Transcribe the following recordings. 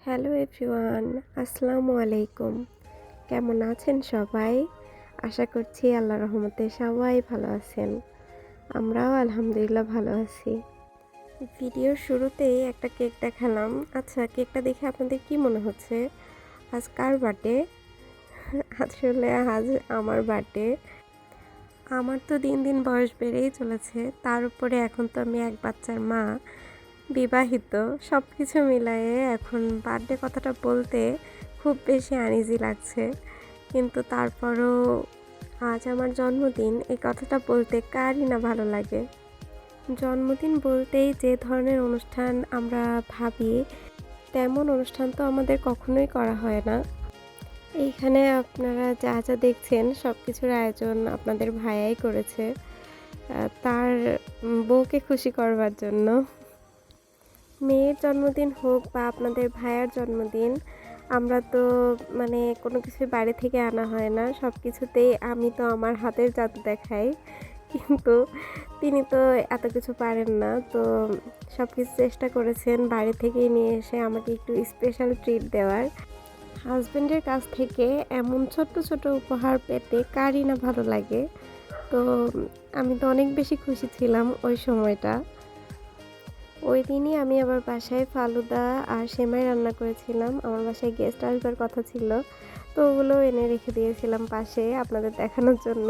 Hello everyone, আসসালামু আলাইকুম। কেমন আছেন সবাই? আশা করছি আল্লাহর রহমতে সবাই ভালো আছেন। আমরাও আলহামদুলিল্লাহ ভালো আছি। ভিডিওর শুরুতেই একটা কেক দেখালাম। আচ্ছা, কেকটা দেখে আপনাদের কি মনে হচ্ছে? আজ কার বার্থডে? আসলে আজ আমার বার্থডে। আমার তো দিন দিন বয়স বেড়েই চলেছে, তার উপরে এখন তো আমি এক বাচ্চার মা, বিবাহিত। সব কিছু মিলায়ে এখন বার্থডে কথাটা বলতে খুব বেশি আনইজি লাগছে, কিন্তু তারপরও আজ আমার জন্মদিন, এই কথাটা বলতে কারই না ভালো লাগে। জন্মদিন বলতেই যে ধরনের অনুষ্ঠান আমরা ভাবি, তেমন অনুষ্ঠান তো আমাদের কখনোই করা হয় না। এইখানে আপনারা যা যা দেখছেন সব কিছুর আয়োজন আপনাদের ভাইয়াই করেছে, তার বউকে খুশি করবার জন্য। মেয়ের জন্মদিন হোক বা আপনাদের ভাইয়ার জন্মদিন, আমরা তো কোনো কিছুই বাইরে থেকে আনা হয় না, সব কিছুতেই আমি তো আমার হাতের জাদু দেখাই, কিন্তু তিনি তো এত কিছু পারেন না। তো সব কিছু চেষ্টা করেছেন বাইরে থেকেই নিয়ে এসে আমাকে একটু স্পেশাল ট্রিট দেওয়ার। হাজব্যান্ডের কাছ থেকে এমন ছোট্ট ছোট উপহার পেতে কারই না ভালো লাগে। তো আমি তো অনেক বেশি খুশি ছিলাম ওই সময়টা। ওই দিনই আমি আবার বাসায় ফালুদা আর সেমাই রান্না করেছিলাম। আমার বাসায় গেস্ট আসবার কথা ছিল, তো ওগুলো এনে রেখে দিয়েছিলাম পাশে আপনাদের দেখানোর জন্য।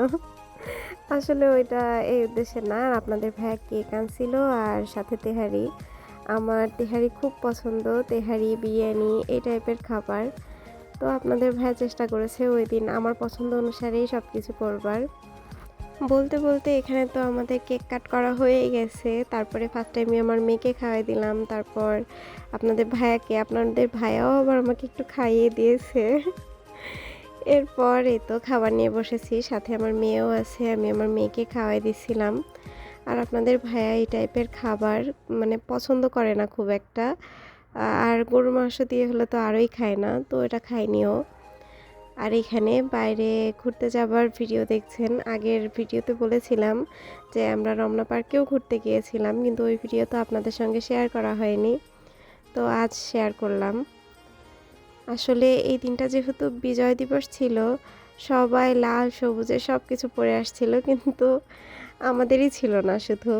আসলে ওইটা এই উদ্দেশ্যে না, আপনাদের ভাইয়া কেক আনছিল আর সাথে তেহারি। আমার তেহারি খুব পছন্দ, তেহারি বিরিয়ানি এই টাইপের খাবার। তো আপনাদের ভাইয়া চেষ্টা করেছে ওই দিন আমার পছন্দ অনুসারেই সব কিছু করবার। বলতে বলতে এখানে তো আমাদের কেক কাট করা হয়েই গেছে। তারপরে ফার্স্ট টাইমে আমার মেয়েকে খাওয়াই দিলাম, তারপর আপনাদের ভাইয়াকে, আপনাদের ভাইয়াও আবার আমাকে একটু খাইয়ে দিয়েছে। এরপর এই তো খাবার নিয়ে বসেছি, সাথে আমার মেয়েও আছে, আমি আমার মেয়েকে খাওয়াই দিছিলাম। আর আপনাদের ভাইয়া এই টাইপের খাবার পছন্দ করে না খুব একটা, আর গরুর মাংস দিয়ে হলে তো আরোই খায় না, তো এটা খাইনিও। আর এখানে বাইরে ঘুরতে যাবার ভিডিও দেখছেন। আগের ভিডিওতে বলেছিলাম যে আমরা রমনা পার্কেও ঘুরতে গিয়েছিলাম, কিন্তু ওই ভিডিও তো আপনাদের সঙ্গে শেয়ার করা হয়নি, তো আজ শেয়ার করলাম। আসলে এই দিনটা যেহেতু বিজয় দিবস ছিল, সবাই লাল সবুজে সব কিছু পরে আসছিল, কিন্তু আমাদেরই ছিল না শুধু।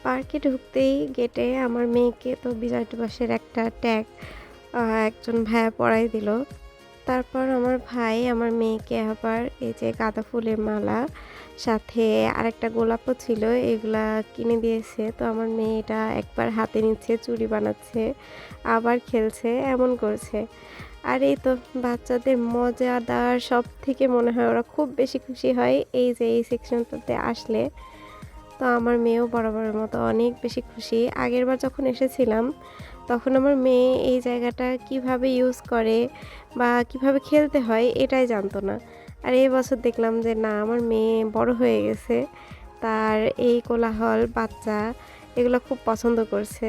পার্কে ঢুকতেই গেটে আমার মেয়েকে তো বিজয় দিবসের একটা ট্যাগ একজন ভাইয়া পরাই দিল। তারপর আমার ভাই আমার মেয়েকে আবার এই যে গাঁদা ফুলের মালা, সাথে আরেকটা গোলাপও ছিল, এগুলা কিনে দিয়েছে। তো আমার মেয়ে এটা একবার হাতে নিচ্ছে, চুড়ি বানাচ্ছে, আবার খেলছে, এমন করছে। আর এই তো বাচ্চাদের মজাদার সব থেকে মনে হয় ওরা খুব বেশি খুশি হয় এই যে এই সেকশনটাতে আসলে। তো আমার মেয়েও বরাবরের মতো অনেক বেশি খুশি। আগেরবার যখন এসেছিলাম তখন আমার মেয়ে এই জায়গাটা কিভাবে ইউজ করে বা কিভাবে খেলতে হয় এটাই জানতো না। আর এই বছর দেখলাম যে না, আমার মেয়ে বড় হয়ে গেছে, তার এই কোলাহল বাচ্চা এগুলো খুব পছন্দ করছে।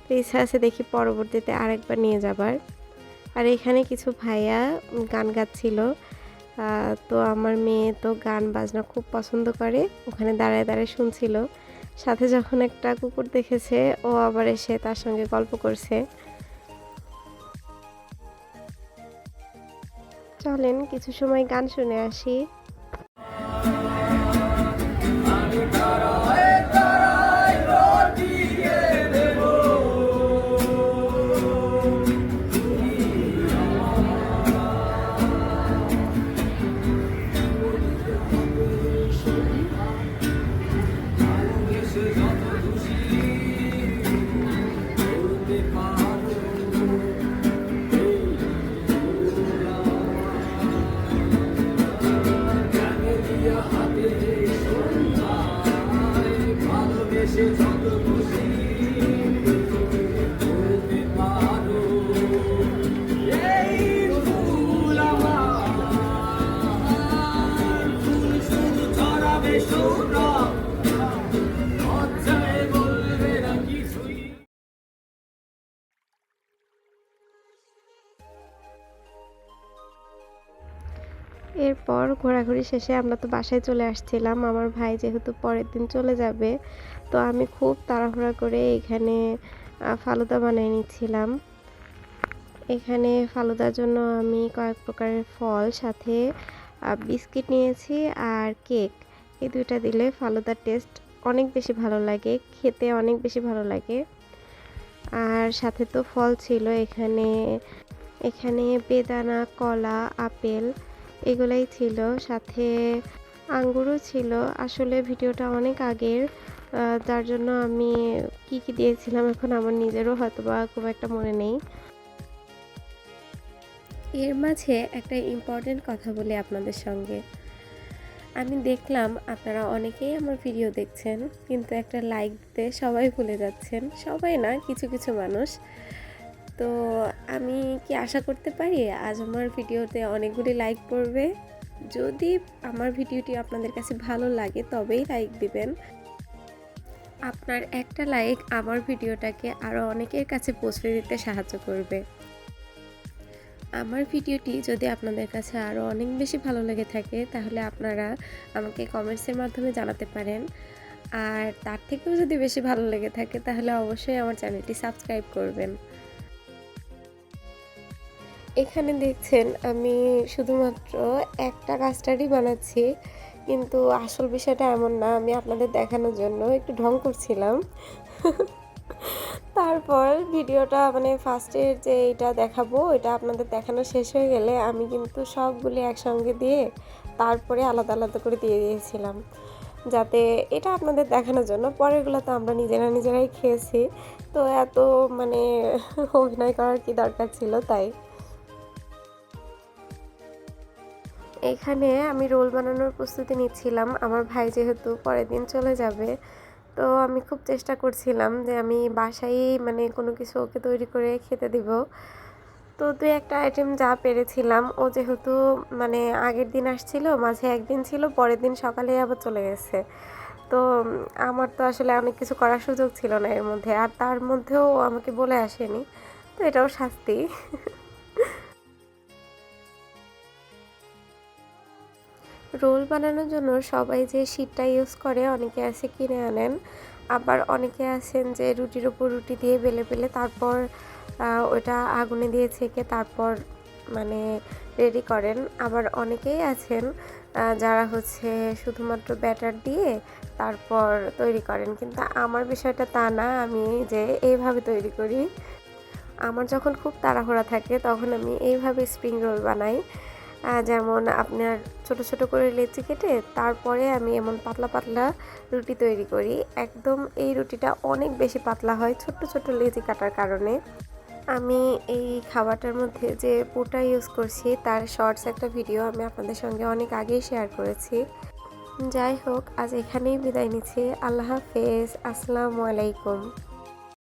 তো ইচ্ছা আছে দেখি পরবর্তীতে আরেকবার নিয়ে যাবার। আর এখানে কিছু ভাইয়া গান গাচ্ছিল। তো আমার মেয়ে তো গান বাজনা খুব পছন্দ করে, ওখানে দাঁড়ায় দাঁড়ায় শুনছিল। সাথে যখন একটা কুকুর দেখেছে, ও আবার এসে তার সঙ্গে গল্প করছে। চলেন কিছু সময় গান শুনে আসি। এরপর ঘোরাঘুরি শেষে আমরা তো বাসায় চলে আসছিলাম। আমার ভাই যেহেতু পরের দিন চলে যাবে, তো আমি খুব তাড়াহুড়া করে এখানে ফালুদা বানিয়ে নিচ্ছিলাম। এখানে ফালুদার জন্য আমি কয়েক প্রকারের ফল সাথে বিস্কিট নিয়েছি আর কেক। এই ২টা দিলে ফালুদার টেস্ট অনেক বেশি ভালো লাগে, খেতে অনেক বেশি ভালো লাগে। আর সাথে তো ফল ছিল এখানে বেদানা, কলা, আপেল এগুলাই ছিল, সাথে আঙ্গুরও ছিল। আসলে ভিডিওটা অনেক আগের, যার জন্য আমি কি দিয়েছিলাম এখন আমার নিজেরও হয়তোবা খুব একটা মনে নেই। এর মাঝে একটা ইম্পর্টেন্ট কথা বলি আপনাদের সঙ্গে। আমি দেখলাম আপনারা অনেকেই আমার ভিডিও দেখছেন, কিন্তু একটা লাইক দিতে সবাই ভুলে যাচ্ছেন। সবাই না, কিছু কিছু মানুষ। তো আমি কি আশা করতে পারি আজ আমার ভিডিওতে অনেকগুলি লাইক পড়বে? যদি আমার ভিডিওটি আপনাদের কাছে ভালো লাগে তবেই লাইক দিবেন। আপনার একটা লাইক আমার ভিডিওটাকে আরও অনেকের কাছে পৌঁছে দিতে সাহায্য করবে। আমার ভিডিওটি যদি আপনাদের কাছে আরও অনেক বেশি ভালো লেগে থাকে তাহলে আপনারা আমাকে কমেন্টসের মাধ্যমে জানাতে পারেন। আর তার থেকেও যদি বেশি ভালো লেগে থাকে তাহলে অবশ্যই আমার চ্যানেলটি সাবস্ক্রাইব করবেন। এখানে দেখছেন আমি শুধুমাত্র একটা কাস্টার্ডই বানাচ্ছি, কিন্তু আসল বিষয়টা এমন না। আমি আপনাদের দেখানোর জন্য একটু ঢং করছিলাম। তারপর ভিডিওটা মানে ফার্স্টের যে এটা দেখাবো, এটা আপনাদের দেখানো শেষ হয়ে গেলে আমি কিন্তু সবগুলি একসঙ্গে দিয়ে তারপরে আলাদা আলাদা করে দিয়ে দিয়েছিলাম, যাতে এটা আপনাদের দেখানোর জন্য। পরেরগুলো তো আমরা নিজেরাই খেয়েছি, তো এত মানে অভিনয় করার কি দরকার ছিল, তাই। এখানে আমি রোল বানানোর প্রস্তুতি নিচ্ছিলাম। আমার ভাই যেহেতু পরের দিন চলে যাবে, তো আমি খুব চেষ্টা করছিলাম যে আমি বাসায় মানে কোনো কিছু ওকে তৈরি করে খেতে দিব। তো ২-১টা আইটেম যা পেরেছিলাম, ও যেহেতু মানে আগের দিন আসছিল, মাঝে একদিন ছিল, পরের দিন সকালেই আবার চলে গেছে। তো আমার তো আসলে অনেক কিছু করার সুযোগ ছিল না এর মধ্যে, আর তার মধ্যেও আমাকে বলে আসেনি, তো এটাও শাস্তি। রোল বানানোর জন্য সবাই যে শিটটা ইউজ করে, অনেকে আছে কিনে আনেন, আবার অনেকে আছেন যে রুটির উপর রুটি দিয়ে বেলে তারপর ওটা আগুনে দিয়ে ছেঁকে তারপর মানে রেডি করেন। আবার অনেকেই আছেন যারা হচ্ছে শুধুমাত্র ব্যাটার দিয়ে তারপর তৈরি করেন, কিন্তু আমার বিষয়টা তা না। আমি যে এইভাবে তৈরি করি, আমার যখন খুব তাড়াহুড়া থাকে তখন আমি এইভাবে স্প্রিং রোল বানাই। যেমন আপনার ছোট ছোট করে লেচি কেটে তারপরে আমি এমন পাতলা পাতলা রুটি তৈরি করি। একদম এই রুটিটা অনেক বেশি পাতলা হয় ছোট্ট ছোট্ট লেচি কাটার কারণে। আমি এই খাবারটার মধ্যে যে পুরটা ইউজ করছি তার শর্টস একটা ভিডিও আমি আপনাদের সঙ্গে অনেক আগেই শেয়ার করেছি। যাই হোক, আজ এখানেই বিদায় নিচ্ছি। আল্লাহ হাফেজ, আসসালামু আলাইকুম।